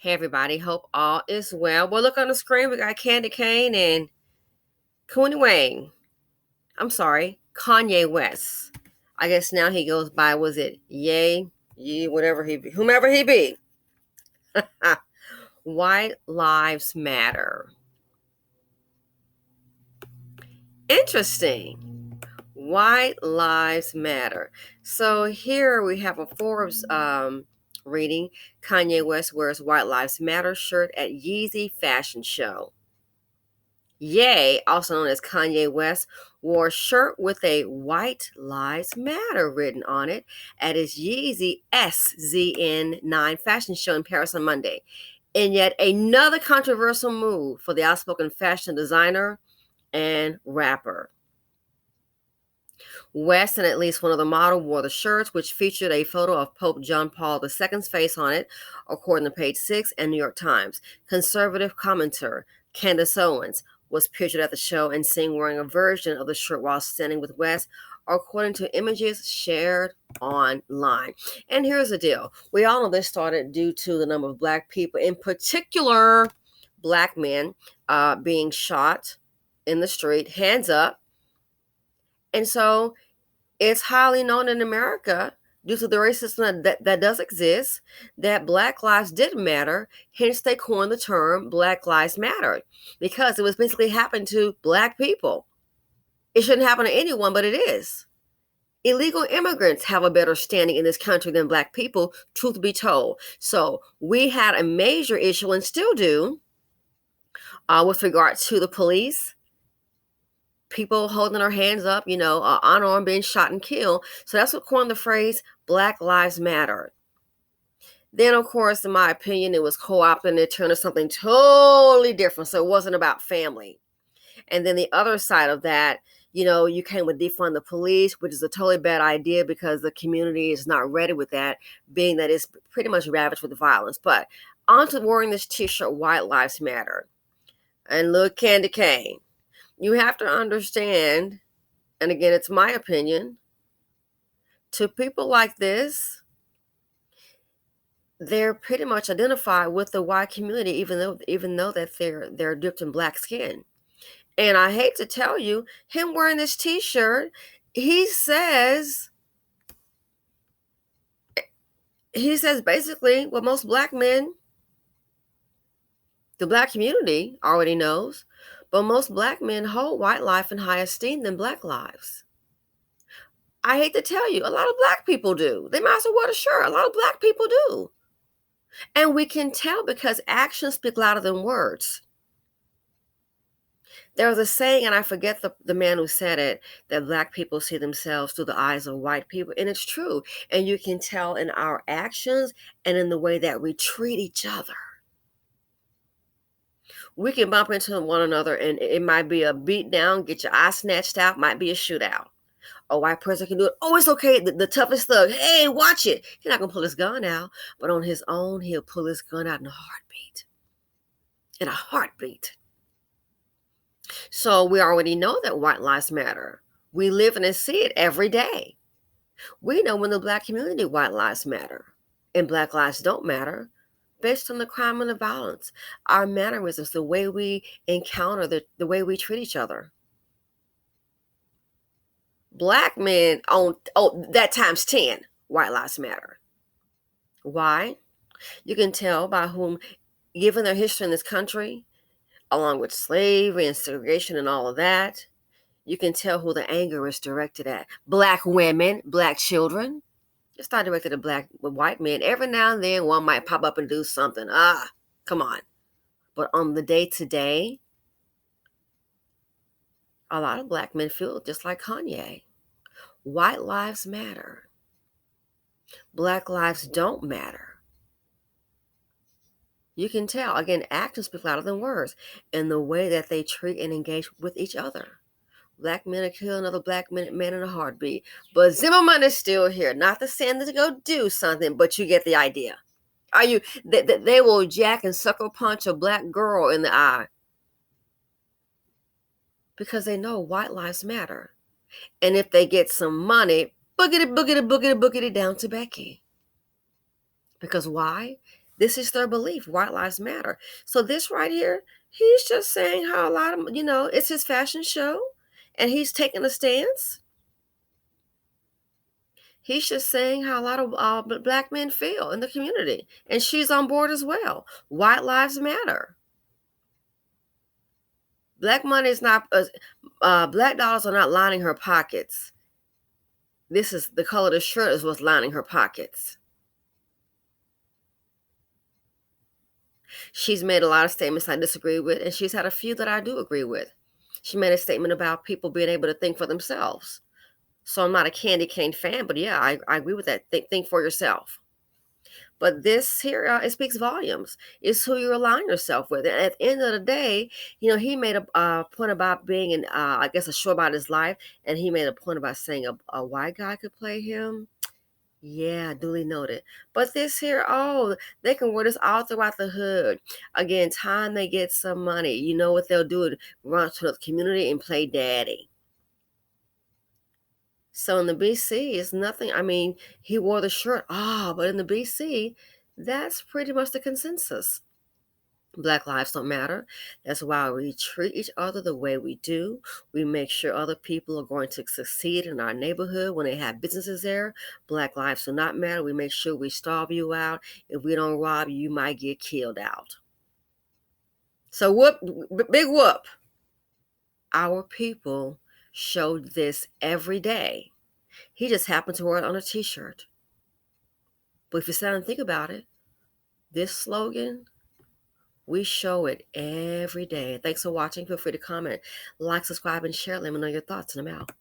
Hey everybody, hope all is well. Well, look on the screen, we got Candy Kane and Cooney Wayne. I'm sorry, Kanye West. I guess now he goes by, was it whatever he be, whomever he be. White Lives Matter. Interesting. White Lives Matter. So here we have a Forbes reading. Kanye West wears White Lives Matter shirt at Yeezy fashion show. Ye, also known as Kanye West, wore a shirt with a White Lives Matter written on it at his Yeezy SZN9 fashion show in Paris on Monday. In yet another controversial move for the outspoken fashion designer and rapper. West and at least one other model wore the shirts, which featured a photo of Pope John Paul II's face on it, according to Page 6 and New York Times. Conservative commentator Candace Owens was pictured at the show and seen wearing a version of the shirt while standing with West, according to images shared online. And here's the deal. We all know this started due to the number of Black people, in particular Black men, being shot in the street, hands up. And so it's highly known in America, due to the racism that does exist, that Black lives did matter. Hence, they coined the term Black Lives Matter, because it was basically happening to Black people. It shouldn't happen to anyone, but it is. Illegal immigrants have a better standing in this country than Black people, truth be told. So we had a major issue, and still do, with regard to the police. People holding their hands up, unarmed, being shot and killed. So that's what coined the phrase Black Lives Matter. Then, of course, in my opinion, it was co-opted and it turned into something totally different. So it wasn't about family. And then the other side of that, you came with defund the police, which is a totally bad idea because the community is not ready with that, being that it's pretty much ravaged with violence. But on to wearing this t-shirt, White Lives Matter. And look, Candy Cane. You have to understand, and again, it's my opinion, to people like this, they're pretty much identified with the white community, even though that they're dipped in Black skin. And I hate to tell you, him wearing this t-shirt, he says basically what most Black men, the Black community already knows. But most Black men hold white life in higher esteem than Black lives. I hate to tell you, a lot of Black people do. They might as well wear the shirt. A lot of Black people do. And we can tell because actions speak louder than words. There was a saying, and I forget the man who said it, that Black people see themselves through the eyes of white people. And it's true. And you can tell in our actions and in the way that we treat each other. We can bump into one another and it might be a beat down, get your eye snatched out, might be a shootout. A white person can do it. Oh, it's okay. The toughest thug. Hey, watch it. He's not going to pull his gun out, but on his own, he'll pull his gun out in a heartbeat. In a heartbeat. So we already know that white lives matter. We live and see it every day. We know when the Black community, white lives matter and Black lives don't matter, based on the crime and the violence, our mannerisms, the way we encounter, the way we treat each other. Black men that times 10, white lives matter. Why? You can tell by whom, given their history in this country, along with slavery and segregation and all of that, you can tell who the anger is directed at. Black women, Black children. It's not directed at white men. Every now and then one might pop up and do something. Come on. But on the day-to-day, a lot of Black men feel just like Kanye. White lives matter. Black lives don't matter. You can tell, again, actions speak louder than words in the way that they treat and engage with each other. Black men are killing another Black man in a heartbeat. But Zimmerman is still here. Not to send them to go do something, but you get the idea. They will jack and sucker punch a Black girl in the eye because they know white lives matter. And if they get some money, boogity, boogity, boogity, boogity down to Becky. Because why? This is their belief. White lives matter. So this right here, he's just saying how a lot of, it's his fashion show and he's taking a stance. He's just saying how a lot of black men feel in the community. And she's on board as well. White lives matter. Black money is not, black dollars are not lining her pockets. This is the color of the shirt is what's lining her pockets. She's made a lot of statements I disagree with, and she's had a few that I do agree with. She made a statement about people being able to think for themselves. So I'm not a candy cane fan, but yeah, I agree with that. Think for yourself. But this here, it speaks volumes. It's who you align yourself with. And at the end of the day, he made a point about being in, I guess, a show about his life, and he made a point about saying a white guy could play him. Yeah, duly noted. But this here, oh, they can wear this all throughout the hood. Again, time they get some money, you know what they'll do? Run to the community and play daddy. So in the BC, it's nothing. I mean, he wore the shirt. But in the BC, that's pretty much the consensus. Black lives don't matter. That's why we treat each other the way we do. We make sure other people are going to succeed in our neighborhood when they have businesses there. Black lives do not matter. We make sure we starve you out. If we don't rob you, you might get killed out. So whoop, big whoop. Our people showed this every day. He just happened to wear it on a t-shirt. But if you sit down and think about it, this slogan, we show it every day. Thanks for watching. Feel free to comment, like, subscribe, and share. Let me know your thoughts, and I'm out.